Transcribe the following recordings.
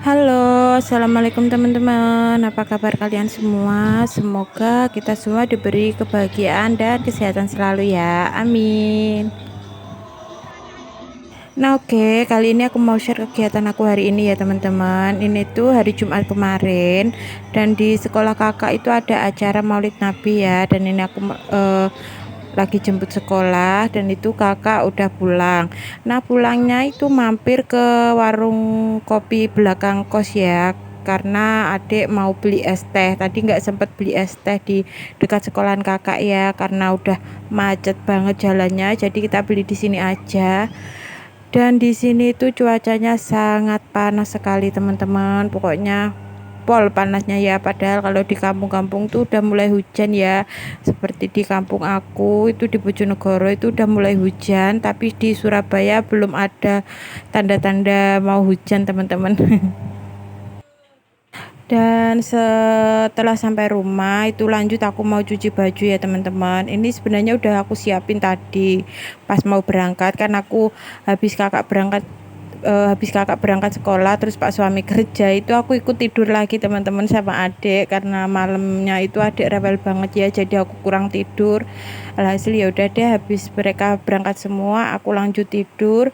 Halo, assalamualaikum teman-teman. Apa kabar kalian semua? Semoga kita semua diberi kebahagiaan dan kesehatan selalu ya. Amin. Nah, oke, kali ini aku mau share kegiatan aku hari ini ya teman-teman. Ini tuh hari Jumat kemarin dan di sekolah kakak itu ada acara Maulid Nabi ya. Dan ini aku lagi jemput sekolah dan itu kakak udah pulang. Nah, pulangnya itu mampir ke warung kopi belakang kos ya, karena adik mau beli es teh. Tadi nggak sempet beli es teh di dekat sekolahan kakak ya, karena udah macet banget jalannya, jadi kita beli di sini aja. Dan di sini tuh cuacanya sangat panas sekali teman-teman, pokoknya pol panasnya ya. Padahal kalau di kampung-kampung tuh udah mulai hujan ya, seperti di kampung aku itu di Bojonegoro itu udah mulai hujan, tapi di Surabaya belum ada tanda-tanda mau hujan teman-teman. Dan setelah sampai rumah itu lanjut aku mau cuci baju ya teman-teman. Ini sebenarnya udah aku siapin tadi pas mau berangkat, kan aku habis kakak berangkat sekolah terus pak suami kerja itu aku ikut tidur lagi teman-teman sama adik, karena malamnya itu adik rewel banget ya, jadi aku kurang tidur. Alhasil ya udah deh, habis mereka berangkat semua aku lanjut tidur.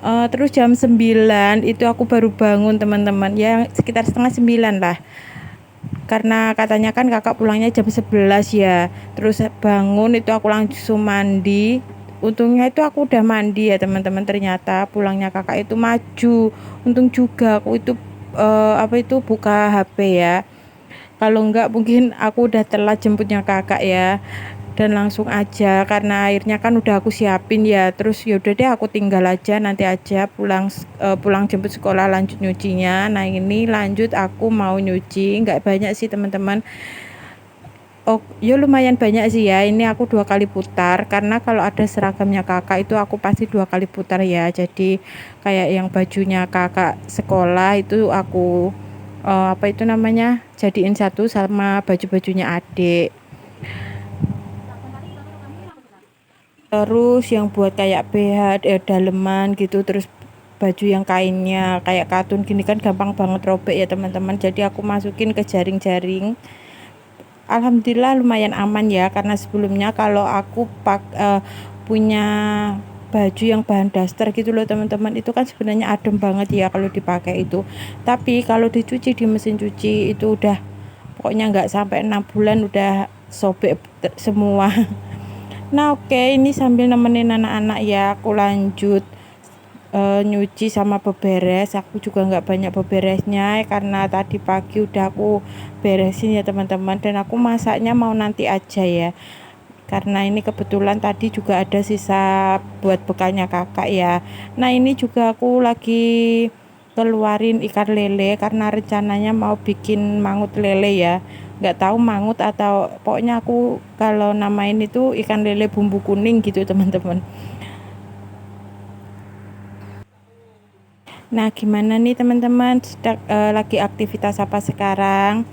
Terus jam 9 itu aku baru bangun teman-teman, ya sekitar setengah 9 lah, karena katanya kan kakak pulangnya jam 11 ya. Terus bangun itu aku langsung mandi. Untungnya itu aku udah mandi ya teman-teman, ternyata pulangnya kakak itu maju. Untung juga aku itu buka HP ya, kalau enggak mungkin aku udah telat jemputnya kakak ya. Dan langsung aja, karena airnya kan udah aku siapin ya, terus yaudah deh aku tinggal aja, nanti aja pulang jemput sekolah lanjut nyucinya. Nah ini lanjut aku mau nyuci, nggak banyak sih teman-teman. Oh ya lumayan banyak sih ya, ini aku 2 kali putar, karena kalau ada seragamnya kakak itu aku pasti 2 kali putar ya. Jadi kayak yang bajunya kakak sekolah itu aku jadiin satu sama baju-bajunya adik. Terus yang buat kayak BH daleman gitu, terus baju yang kainnya kayak katun gini kan gampang banget robek ya teman-teman, jadi aku masukin ke jaring-jaring. Alhamdulillah lumayan aman ya, karena sebelumnya kalau aku punya baju yang bahan daster gitu loh teman-teman, itu kan sebenarnya adem banget ya kalau dipakai itu, tapi kalau dicuci di mesin cuci itu udah pokoknya nggak sampai 6 bulan udah sobek semua. Nah oke, ini sambil nemenin anak-anak ya, aku lanjut nyuci sama beberes. Aku juga nggak banyak beberesnya karena tadi pagi udah aku beresin ya teman-teman, dan aku masaknya mau nanti aja ya, karena ini kebetulan tadi juga ada sisa buat bekalnya kakak ya. Nah ini juga aku lagi keluarin ikan lele, karena rencananya mau bikin mangut lele ya, nggak tahu mangut atau pokoknya aku kalau namain itu ikan lele bumbu kuning gitu teman-teman. Nah gimana nih teman-teman, lagi aktivitas apa sekarang?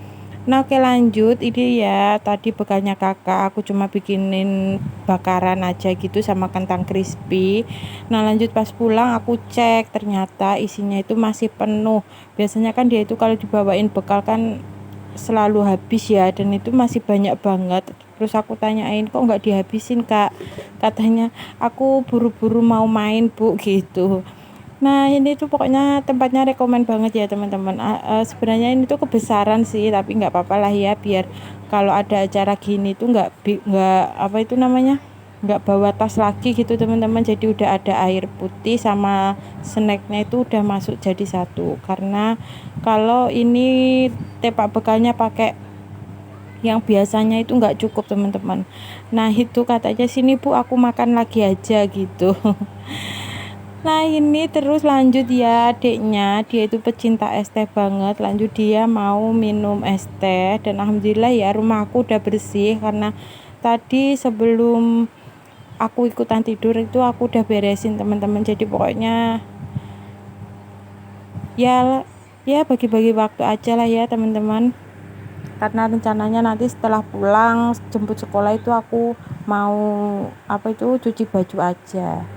Nah oke lanjut, ini ya tadi bekalnya kakak aku cuma bikinin bakaran aja gitu sama kentang crispy. Nah lanjut pas pulang aku cek, ternyata isinya itu masih penuh. Biasanya kan dia itu kalau dibawain bekal kan selalu habis ya, dan itu masih banyak banget. Terus aku tanyain kok nggak dihabisin kak, katanya aku buru-buru mau main bu gitu. Nah ini tuh pokoknya tempatnya rekomen banget ya teman-teman. Sebenarnya ini tuh kebesaran sih, tapi nggak apa-apa lah ya, biar kalau ada acara gini tuh nggak nggak bawa tas lagi gitu teman-teman. Jadi udah ada air putih sama snacknya itu udah masuk jadi satu. Karena kalau ini tepak bekalnya pakai yang biasanya itu nggak cukup teman-teman. Nah itu katanya sini bu aku makan lagi aja gitu. Nah ini terus lanjut ya, adiknya dia itu pecinta es teh banget, lanjut dia mau minum es teh. Dan alhamdulillah ya rumah aku udah bersih, karena tadi sebelum aku ikutan tidur itu aku udah beresin teman-teman. Jadi pokoknya ya bagi-bagi waktu aja lah ya teman-teman, karena rencananya nanti setelah pulang jemput sekolah itu aku mau cuci baju aja.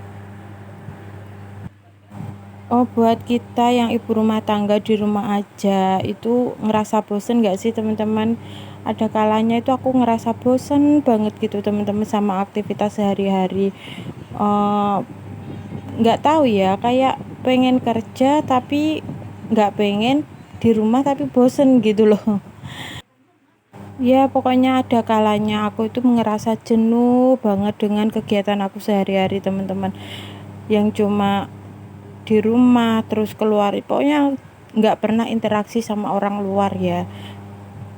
Buat kita yang ibu rumah tangga di rumah aja itu ngerasa bosen gak sih teman-teman? Ada kalanya itu aku ngerasa bosen banget gitu teman-teman sama aktivitas sehari-hari. Eh, nggak tahu ya, kayak pengen kerja tapi nggak pengen, di rumah tapi bosen gitu loh. Ya pokoknya ada kalanya aku itu ngerasa jenuh banget dengan kegiatan aku sehari-hari teman-teman, yang cuma di rumah terus keluar, pokoknya nggak pernah interaksi sama orang luar ya,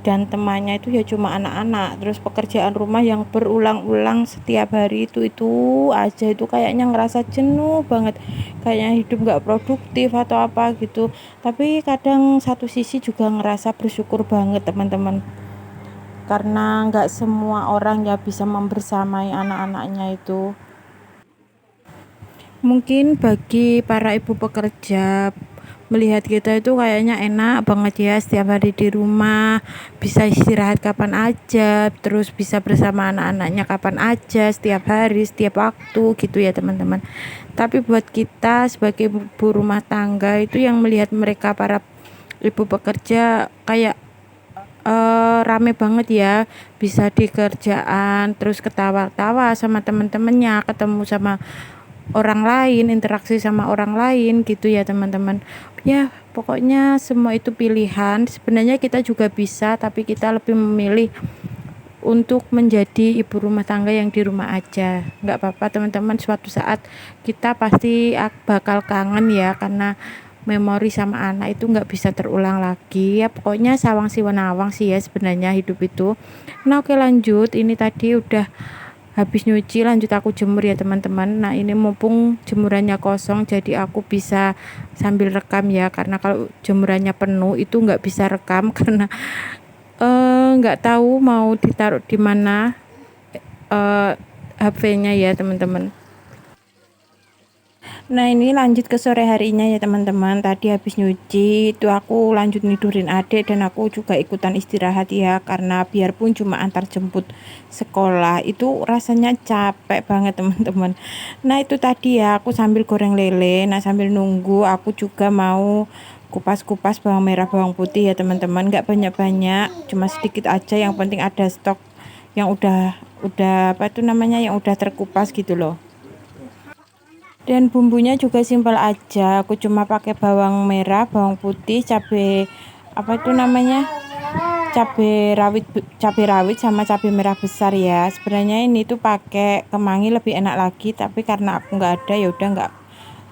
dan temannya itu ya cuma anak-anak, terus pekerjaan rumah yang berulang-ulang setiap hari itu aja, itu kayaknya ngerasa jenuh banget, kayaknya hidup nggak produktif atau apa gitu. Tapi kadang satu sisi juga ngerasa bersyukur banget teman-teman, karena nggak semua orang ya bisa membersamai anak-anaknya itu. Mungkin bagi para ibu pekerja, melihat kita itu kayaknya enak banget ya, setiap hari di rumah, bisa istirahat kapan aja, terus bisa bersama anak-anaknya kapan aja, setiap hari, setiap waktu gitu ya teman-teman. Tapi buat kita sebagai ibu rumah tangga itu yang melihat mereka para ibu pekerja kayak rame banget ya, bisa di kerjaan terus ketawa-tawa sama teman-temannya, ketemu sama orang lain, interaksi sama orang lain gitu ya teman-teman. Ya pokoknya semua itu pilihan, sebenarnya kita juga bisa, tapi kita lebih memilih untuk menjadi ibu rumah tangga yang di rumah aja. Nggak apa-apa teman-teman, suatu saat kita pasti bakal kangen ya, karena memori sama anak itu nggak bisa terulang lagi ya. Pokoknya sawang siwenawang sih ya sebenarnya hidup itu. Nah oke lanjut, ini tadi udah habis nyuci, lanjut aku jemur ya teman-teman. Nah ini mumpung jemurannya kosong jadi aku bisa sambil rekam ya, karena kalau jemurannya penuh itu nggak bisa rekam karena nggak tahu mau ditaruh di mana HP-nya ya teman-teman. Nah ini lanjut ke sore harinya ya teman-teman. Tadi habis nyuci itu aku lanjut nidurin adik, dan aku juga ikutan istirahat ya, karena biarpun cuma antar jemput sekolah itu rasanya capek banget teman-teman. Nah itu tadi ya aku sambil goreng lele. Nah sambil nunggu aku juga mau kupas-kupas bawang merah bawang putih ya teman-teman, nggak banyak-banyak, cuma sedikit aja, yang penting ada stok yang udah yang udah terkupas gitu loh. Dan bumbunya juga simpel aja, aku cuma pakai bawang merah bawang putih, cabai rawit sama cabai merah besar ya. Sebenarnya ini tuh pakai kemangi lebih enak lagi, tapi karena aku nggak ada ya udah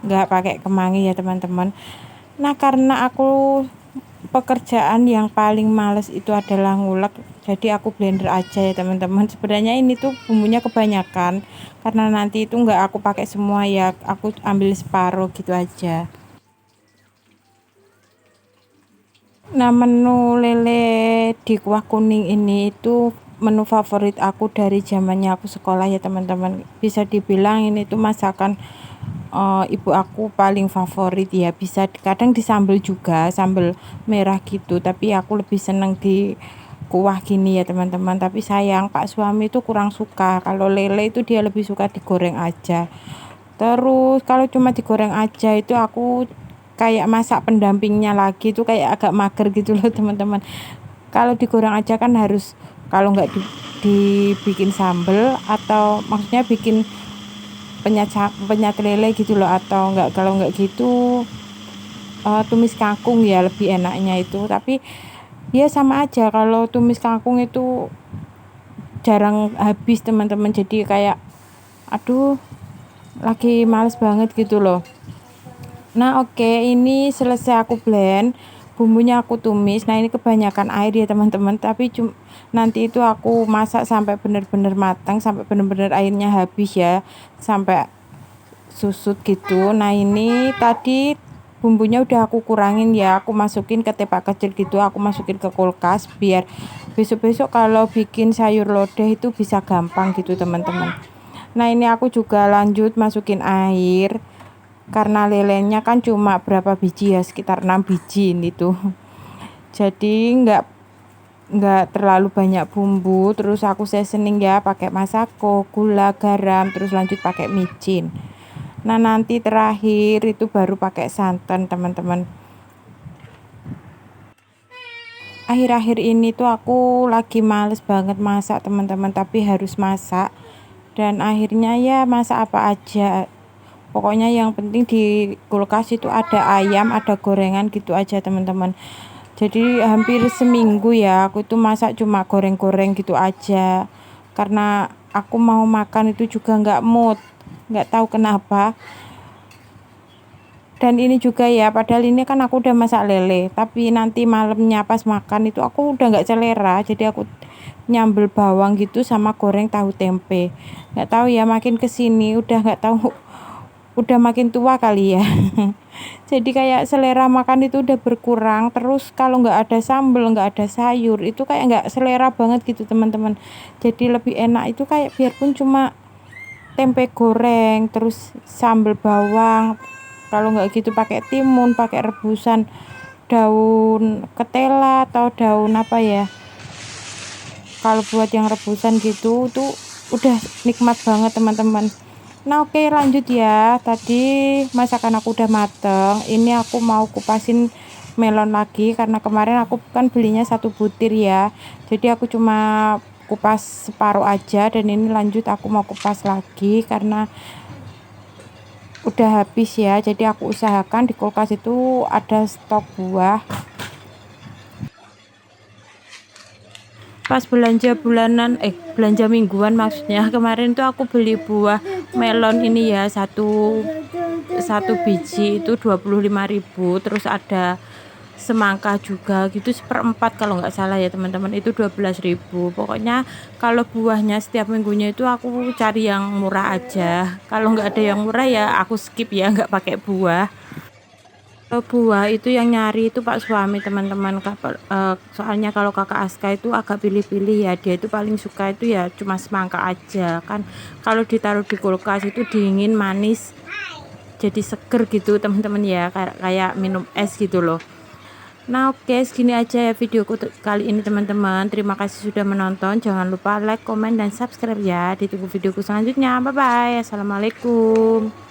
nggak pakai kemangi ya teman-teman. Nah karena aku pekerjaan yang paling males itu adalah ngulek, jadi aku blender aja ya teman-teman. Sebenarnya ini tuh bumbunya kebanyakan, karena nanti itu nggak aku pakai semua ya, aku ambil separuh gitu aja. Nah menu lele di kuah kuning ini itu menu favorit aku dari zamannya aku sekolah ya teman-teman, bisa dibilang ini tuh masakan ibu aku paling favorit ya. Bisa kadang disambel juga, sambel merah gitu, tapi aku lebih seneng di kuah gini ya teman-teman. Tapi sayang Pak suami itu kurang suka, kalau lele itu dia lebih suka digoreng aja. Terus kalau cuma digoreng aja itu aku kayak masak pendampingnya lagi itu kayak agak mager gitu loh teman-teman. Kalau digoreng aja kan harus, kalau nggak dibikin sambel, atau maksudnya bikin penyat lele gitu loh, atau enggak, kalau enggak gitu tumis kangkung ya lebih enaknya itu. Tapi ya sama aja, kalau tumis kangkung itu jarang habis teman-teman, jadi kayak aduh lagi males banget gitu loh. Nah oke, ini selesai aku blend, bumbunya aku tumis. Nah ini kebanyakan air ya teman-teman, tapi nanti itu aku masak sampai benar-benar matang, sampai benar-benar airnya habis ya, sampai susut gitu. Nah ini tadi bumbunya udah aku kurangin ya, aku masukin ke tepak kecil gitu, aku masukin ke kulkas biar besok-besok kalau bikin sayur lodeh itu bisa gampang gitu teman-teman. Nah ini aku juga lanjut masukin air karena lelenya kan cuma berapa biji ya, sekitar 6 biji itu. Jadi nggak terlalu banyak bumbu, terus aku seasoning ya pakai masako, gula, garam, terus lanjut pakai micin. Nah nanti terakhir itu baru pakai santan teman-teman. Akhir-akhir ini tuh aku lagi males banget masak teman-teman, tapi harus masak dan akhirnya ya masak apa aja. Pokoknya yang penting di kulkas itu ada ayam, ada gorengan gitu aja teman-teman. Jadi hampir seminggu ya aku itu masak cuma goreng-goreng gitu aja. Karena aku mau makan itu juga nggak mood, nggak tahu kenapa. Dan ini juga ya, padahal ini kan aku udah masak lele, tapi nanti malamnya pas makan itu aku udah nggak selera, jadi aku nyambel bawang gitu sama goreng tahu tempe. Nggak tahu ya, makin kesini udah nggak tahu, udah makin tua kali ya. Jadi kayak selera makan itu udah berkurang, terus kalau nggak ada sambel, nggak ada sayur, itu kayak nggak selera banget gitu teman-teman. Jadi lebih enak itu kayak biarpun cuma tempe goreng terus sambal bawang, kalau nggak gitu pakai timun, pakai rebusan daun ketela atau daun apa ya, kalau buat yang rebusan gitu tuh udah nikmat banget teman-teman. Nah oke lanjut ya, tadi masakan aku udah mateng, ini aku mau kupasin melon lagi karena kemarin aku kan belinya 1 butir ya, jadi aku cuma kupas separuh aja dan ini lanjut aku mau kupas lagi karena udah habis ya, jadi aku usahakan di kulkas itu ada stok buah. Pas belanja bulanan belanja mingguan maksudnya, kemarin tuh aku beli buah melon ini ya, satu biji itu 25.000, terus ada semangka juga gitu seperempat kalau nggak salah ya teman-teman, itu 12.000. Pokoknya kalau buahnya setiap minggunya itu aku cari yang murah aja, kalau nggak ada yang murah ya aku skip ya, nggak pakai buah. Kalau buah itu yang nyari itu Pak suami teman-teman, soalnya kalau kakak Aska itu agak pilih-pilih ya, dia itu paling suka itu ya cuma semangka aja kan, kalau ditaruh di kulkas itu dingin manis jadi seger gitu teman-teman ya, kayak minum es gitu loh. Nah oke segini aja ya videoku kali ini teman-teman, terima kasih sudah menonton, jangan lupa like, komen, dan subscribe ya, ditunggu videoku selanjutnya, bye bye, assalamualaikum.